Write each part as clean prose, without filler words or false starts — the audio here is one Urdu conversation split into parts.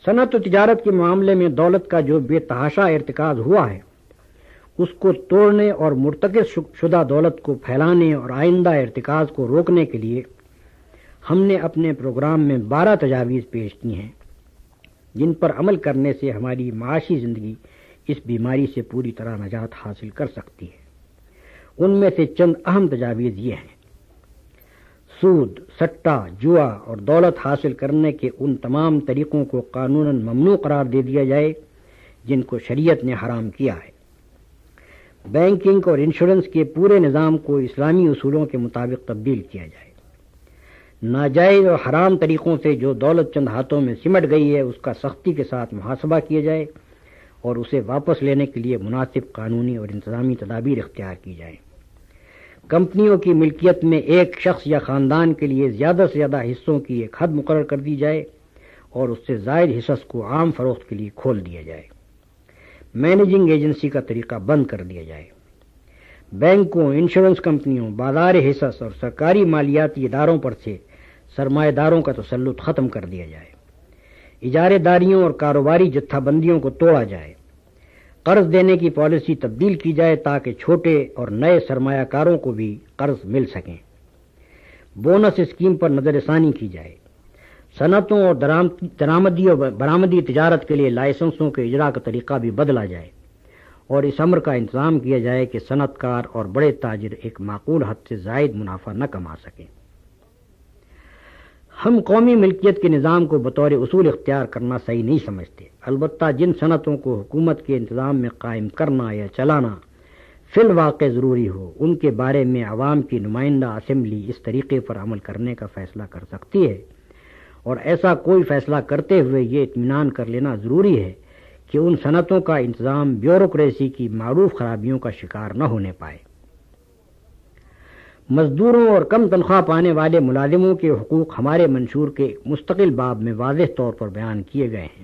صنعت و تجارت کے معاملے میں دولت کا جو بے تحاشا ارتکاز ہوا ہے اس کو توڑنے اور مرتکز شدہ دولت کو پھیلانے اور آئندہ ارتکاز کو روکنے کے لیے ہم نے اپنے پروگرام میں 12 تجاویز پیش کی ہیں جن پر عمل کرنے سے ہماری معاشی زندگی اس بیماری سے پوری طرح نجات حاصل کر سکتی ہے۔ ان میں سے چند اہم تجاویز یہ ہیں: سود، سٹہ، جوا اور دولت حاصل کرنے کے ان تمام طریقوں کو قانوناً ممنوع قرار دے دیا جائے جن کو شریعت نے حرام کیا ہے۔ بینکنگ اور انشورنس کے پورے نظام کو اسلامی اصولوں کے مطابق تبدیل کیا جائے۔ ناجائز اور حرام طریقوں سے جو دولت چند ہاتھوں میں سمٹ گئی ہے اس کا سختی کے ساتھ محاسبہ کیا جائے اور اسے واپس لینے کے لیے مناسب قانونی اور انتظامی تدابیر اختیار کی جائیں۔ کمپنیوں کی ملکیت میں ایک شخص یا خاندان کے لیے زیادہ سے زیادہ حصوں کی ایک حد مقرر کر دی جائے اور اس سے زائد حصص کو عام فروخت کے لیے کھول دیا جائے۔ مینیجنگ ایجنسی کا طریقہ بند کر دیا جائے۔ بینکوں، انشورنس کمپنیوں، بازار حصص اور سرکاری مالیاتی اداروں پر سے سرمایہ داروں کا تسلط ختم کر دیا جائے۔ اجارے داریوں اور کاروباری جتھا بندیوں کو توڑا جائے۔ قرض دینے کی پالیسی تبدیل کی جائے تاکہ چھوٹے اور نئے سرمایہ کاروں کو بھی قرض مل سکیں۔ بونس اسکیم پر نظر ثانی کی جائے۔ صنعتوں اور درآمدی اور برآمدی تجارت کے لیے لائسنسوں کے اجرا کا طریقہ بھی بدلا جائے اور اس امر کا انتظام کیا جائے کہ صنعت کار اور بڑے تاجر ایک معقول حد سے زائد منافع نہ کما سکیں۔ ہم قومی ملکیت کے نظام کو بطور اصول اختیار کرنا صحیح نہیں سمجھتے، البتہ جن صنعتوں کو حکومت کے انتظام میں قائم کرنا یا چلانا فی الواقع ضروری ہو ان کے بارے میں عوام کی نمائندہ اسمبلی اس طریقے پر عمل کرنے کا فیصلہ کر سکتی ہے، اور ایسا کوئی فیصلہ کرتے ہوئے یہ اطمینان کر لینا ضروری ہے کہ ان صنعتوں کا انتظام بیوروکریسی کی معروف خرابیوں کا شکار نہ ہونے پائے۔ مزدوروں اور کم تنخواہ پانے والے ملازموں کے حقوق ہمارے منشور کے مستقل باب میں واضح طور پر بیان کیے گئے ہیں۔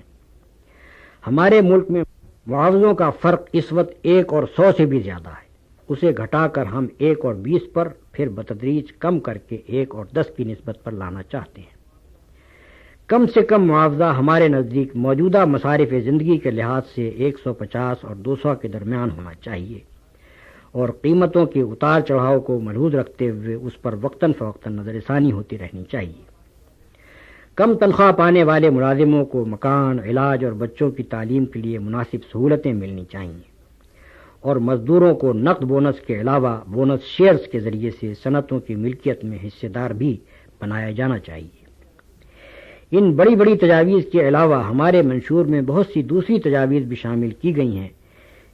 ہمارے ملک میں معاوضوں کا فرق اس وقت 1 اور 100 سے بھی زیادہ ہے، اسے گھٹا کر ہم 1 اور 20 پر پھر بتدریج کم کر کے 1 اور 10 کی نسبت پر لانا چاہتے ہیں۔ کم سے کم معاوضہ ہمارے نزدیک موجودہ مصارف زندگی کے لحاظ سے 150 اور 200 کے درمیان ہونا چاہیے، اور قیمتوں کے اتار چڑھاؤ کو ملحوظ رکھتے ہوئے اس پر وقتاً فوقتاً نظر ثانی ہوتی رہنی چاہیے۔ کم تنخواہ پانے والے ملازموں کو مکان، علاج اور بچوں کی تعلیم کے لیے مناسب سہولتیں ملنی چاہیے، اور مزدوروں کو نقد بونس کے علاوہ بونس شیئرز کے ذریعے سے صنعتوں کی ملکیت میں حصے دار بھی بنایا جانا چاہیے۔ ان بڑی بڑی تجاویز کے علاوہ ہمارے منشور میں بہت سی دوسری تجاویز بھی شامل کی گئی ہیں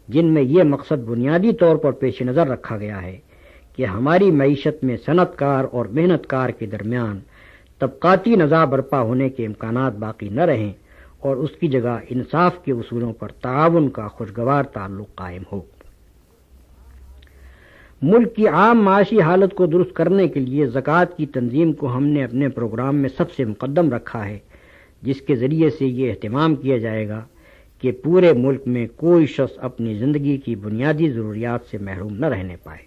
جن میں یہ مقصد بنیادی طور پر پیش نظر رکھا گیا ہے کہ ہماری معیشت میں صنعت کار اور محنت کار کے درمیان طبقاتی نزاع برپا ہونے کے امکانات باقی نہ رہیں اور اس کی جگہ انصاف کے اصولوں پر تعاون کا خوشگوار تعلق قائم ہو۔ ملک کی عام معاشی حالت کو درست کرنے کے لیے زکوٰۃ کی تنظیم کو ہم نے اپنے پروگرام میں سب سے مقدم رکھا ہے، جس کے ذریعے سے یہ اہتمام کیا جائے گا کہ پورے ملک میں کوئی شخص اپنی زندگی کی بنیادی ضروریات سے محروم نہ رہنے پائے۔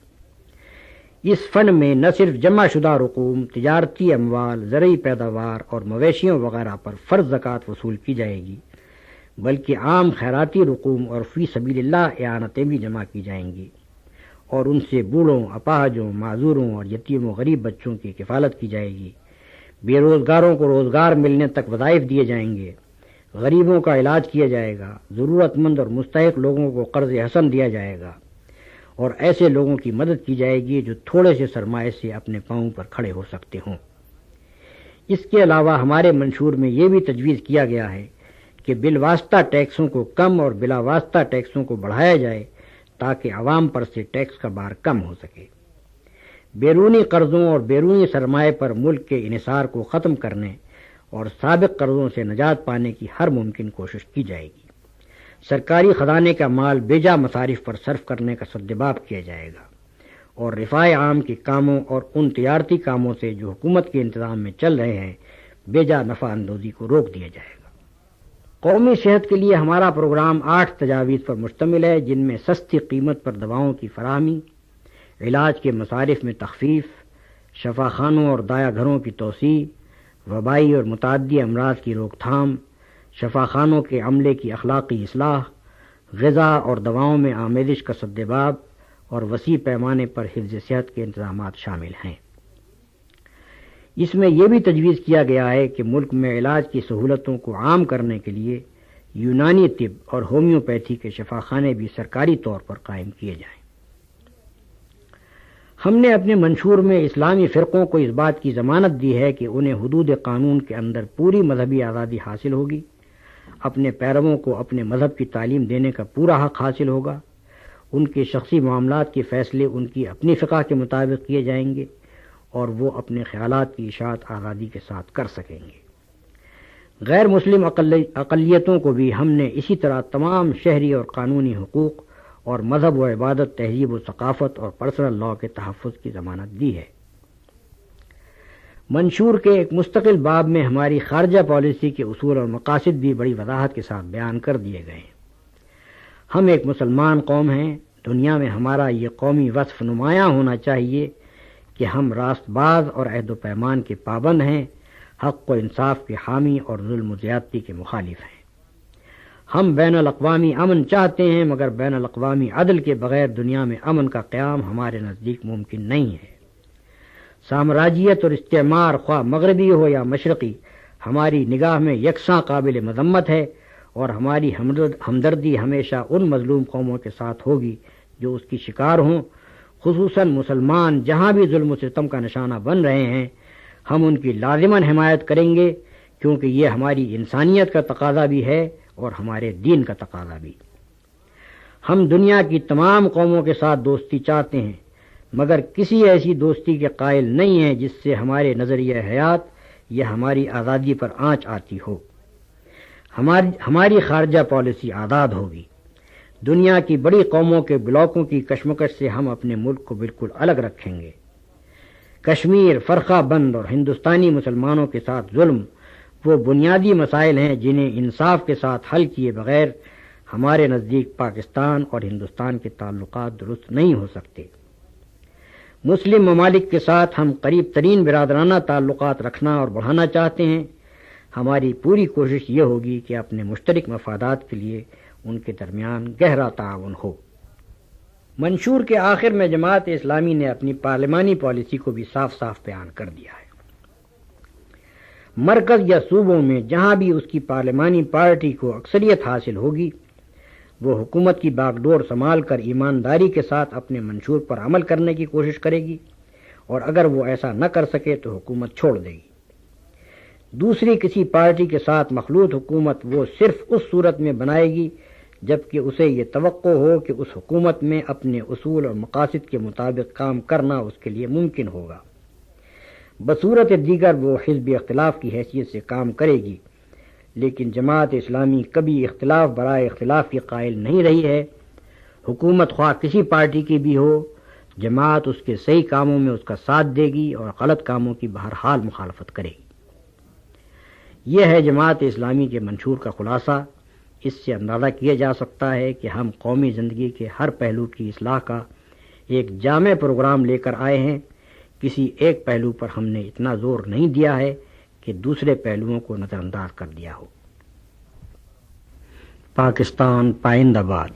اس فن میں نہ صرف جمع شدہ رقوم، تجارتی اموال، زرعی پیداوار اور مویشیوں وغیرہ پر فرض زکوٰۃ وصول کی جائے گی، بلکہ عام خیراتی رقوم اور فی سبیل اللہ اعانتیں بھی جمع کی جائیں گی، اور ان سے بوڑھوں، اپاہجوں، معذوروں اور یتیم و غریب بچوں کی کفالت کی جائے گی۔ بے روزگاروں کو روزگار ملنے تک وظائف دیے جائیں گے، غریبوں کا علاج کیا جائے گا، ضرورت مند اور مستحق لوگوں کو قرض حسن دیا جائے گا، اور ایسے لوگوں کی مدد کی جائے گی جو تھوڑے سے سرمایہ سے اپنے پاؤں پر کھڑے ہو سکتے ہوں۔ اس کے علاوہ ہمارے منشور میں یہ بھی تجویز کیا گیا ہے کہ بالواسطہ ٹیکسوں کو کم اور بلا واسطہ ٹیکسوں کو بڑھایا جائے تاکہ عوام پر سے ٹیکس کا بار کم ہو سکے۔ بیرونی قرضوں اور بیرونی سرمایہ پر ملک کے انحصار کو ختم کرنے اور سابق قرضوں سے نجات پانے کی ہر ممکن کوشش کی جائے گی۔ سرکاری خزانے کا مال بیجا مصارف پر صرف کرنے کا سدباب کیا جائے گا، اور رفاع عام کے کاموں اور ان تجارتی کاموں سے جو حکومت کے انتظام میں چل رہے ہیں بیجا نفع اندوزی کو روک دیا جائے گا۔ قومی صحت کے لیے ہمارا پروگرام 8 تجاویز پر مشتمل ہے، جن میں سستی قیمت پر دواؤں کی فراہمی، علاج کے مصارف میں تخفیف، شفاخانوں اور دایا گھروں کی توسیع، وبائی اور متعدی امراض کی روک تھام، شفاخانوں کے عملے کی اخلاقی اصلاح، غذا اور دواؤں میں آمیزش کا سدباب اور وسیع پیمانے پر حفظ صحت کے انتظامات شامل ہیں۔ اس میں یہ بھی تجویز کیا گیا ہے کہ ملک میں علاج کی سہولتوں کو عام کرنے کے لیے یونانی طب اور ہومیوپیتھی کے شفاخانے بھی سرکاری طور پر قائم کیے جائیں۔ ہم نے اپنے منشور میں اسلامی فرقوں کو اس بات کی ضمانت دی ہے کہ انہیں حدود قانون کے اندر پوری مذہبی آزادی حاصل ہوگی، اپنے پیرووں کو اپنے مذہب کی تعلیم دینے کا پورا حق حاصل ہوگا، ان کے شخصی معاملات کے فیصلے ان کی اپنی فقہ کے مطابق کیے جائیں گے اور وہ اپنے خیالات کی اشاعت آزادی کے ساتھ کر سکیں گے۔ غیر مسلم اقلیتوں کو بھی ہم نے اسی طرح تمام شہری اور قانونی حقوق اور مذہب و عبادت، تہذیب و ثقافت اور پرسنل لاء کے تحفظ کی ضمانت دی ہے۔ منشور کے ایک مستقل باب میں ہماری خارجہ پالیسی کے اصول اور مقاصد بھی بڑی وضاحت کے ساتھ بیان کر دیے گئے ہیں۔ ہم ایک مسلمان قوم ہیں، دنیا میں ہمارا یہ قومی وصف نمایاں ہونا چاہیے کہ ہم راست باز اور عہد و پیمان کے پابند ہیں، حق و انصاف کے حامی اور ظلم و زیادتی کے مخالف ہیں۔ ہم بین الاقوامی امن چاہتے ہیں، مگر بین الاقوامی عدل کے بغیر دنیا میں امن کا قیام ہمارے نزدیک ممکن نہیں ہے۔ سامراجیت اور استعمار، خواہ مغربی ہو یا مشرقی، ہماری نگاہ میں یکساں قابل مذمت ہے، اور ہماری ہمدردی ہمیشہ ان مظلوم قوموں کے ساتھ ہوگی جو اس کی شکار ہوں، خصوصاً مسلمان جہاں بھی ظلم و ستم کا نشانہ بن رہے ہیں۔ ہم ان کی لازماً حمایت کریں گے، کیونکہ یہ ہماری انسانیت کا تقاضا بھی ہے اور ہمارے دین کا تقاضا بھی۔ ہم دنیا کی تمام قوموں کے ساتھ دوستی چاہتے ہیں، مگر کسی ایسی دوستی کے قائل نہیں ہیں جس سے ہمارے نظریہ حیات یا ہماری آزادی پر آنچ آتی ہو۔ ہماری خارجہ پالیسی آزاد ہوگی۔ دنیا کی بڑی قوموں کے بلاکوں کی کشمکش سے ہم اپنے ملک کو بالکل الگ رکھیں گے۔ کشمیر، فرقہ بند اور ہندوستانی مسلمانوں کے ساتھ ظلم وہ بنیادی مسائل ہیں جنہیں انصاف کے ساتھ حل کیے بغیر ہمارے نزدیک پاکستان اور ہندوستان کے تعلقات درست نہیں ہو سکتے۔ مسلم ممالک کے ساتھ ہم قریب ترین برادرانہ تعلقات رکھنا اور بڑھانا چاہتے ہیں۔ ہماری پوری کوشش یہ ہوگی کہ اپنے مشترک مفادات کے لیے ان کے درمیان گہرا تعاون ہو۔ منشور کے آخر میں جماعت اسلامی نے اپنی پارلیمانی پالیسی کو بھی صاف صاف بیان کر دیا ہے۔ مرکز یا صوبوں میں جہاں بھی اس کی پارلیمانی پارٹی کو اکثریت حاصل ہوگی، وہ حکومت کی باغ ڈور سنبھال کر ایمانداری کے ساتھ اپنے منشور پر عمل کرنے کی کوشش کرے گی، اور اگر وہ ایسا نہ کر سکے تو حکومت چھوڑ دے گی۔ دوسری کسی پارٹی کے ساتھ مخلوط حکومت وہ صرف اس صورت میں بنائے گی جبکہ اسے یہ توقع ہو کہ اس حکومت میں اپنے اصول اور مقاصد کے مطابق کام کرنا اس کے لیے ممکن ہوگا۔ بصورت دیگر وہ حزب اختلاف کی حیثیت سے کام کرے گی، لیکن جماعت اسلامی کبھی اختلاف برائے اختلاف کی قائل نہیں رہی ہے۔ حکومت خواہ کسی پارٹی کی بھی ہو، جماعت اس کے صحیح کاموں میں اس کا ساتھ دے گی اور غلط کاموں کی بہرحال مخالفت کرے گی۔ یہ ہے جماعت اسلامی کے منشور کا خلاصہ۔ اس سے اندازہ کیا جا سکتا ہے کہ ہم قومی زندگی کے ہر پہلو کی اصلاح کا ایک جامع پروگرام لے کر آئے ہیں۔ کسی ایک پہلو پر ہم نے اتنا زور نہیں دیا ہے کہ دوسرے پہلوؤں کو نظر انداز کر دیا ہو۔ پاکستان پائندہ باد۔